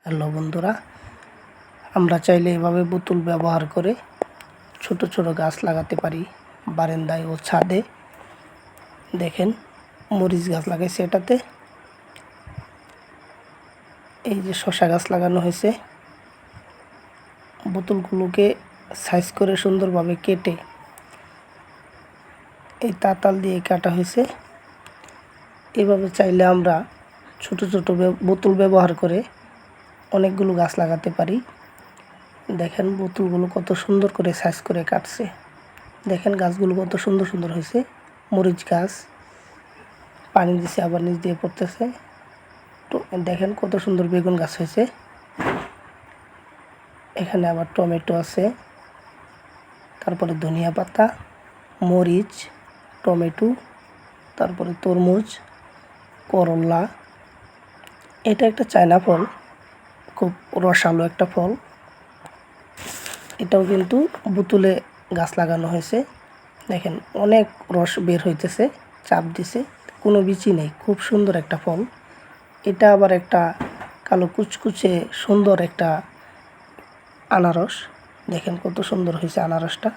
Hello বন্ধুরা, আমরা চাইলে এভাবে বোতল ব্যবহার করে ছোট ছোট গাছ লাগাতে পারি বারান্দায় ও ছাদে। দেখেন, মরিচ গাছ লাগাইছে এটাতে। এই যে শসা গাছ লাগানো হয়েছে। বোতলগুলোকে সাইজ করে সুন্দরভাবে কেটে এই তাতাল দিয়ে কাটা হয়েছে। এভাবে চাইলে আমরা ছোট ছোট বোতল ব্যবহার করে অনেকগুলো গাছ লাগাতে পারি। দেখেন বোতলগুলো কত সুন্দর করে সাইজ করে কাটছে। দেখেন গাছগুলো কত সুন্দর সুন্দর হয়েছে। মরিচ গাছ, পানি দিছে আবার নিচ দিয়ে পড়তেছে। তো দেখেন কত সুন্দর বেগুন গাছ হয়েছে। এখানে আবার টমেটো আছে, তারপরে ধনিয়া পাতা, মরিচ, টমেটো, তারপরে তরমুজ, করলা। এটা একটা চায়না ফল, খুব রসালো একটা ফল। এটাও কিন্তু বোতলে গাছ লাগানো হয়েছে। দেখেন অনেক রস বের হইতেছে, চাপ দিছে, কোনো বিচি নেই। খুব সুন্দর একটা ফল। এটা আবার একটা কালো কুচকুচে সুন্দর একটা আনারস। দেখেন কত সুন্দর হয়েছে আনারসটা।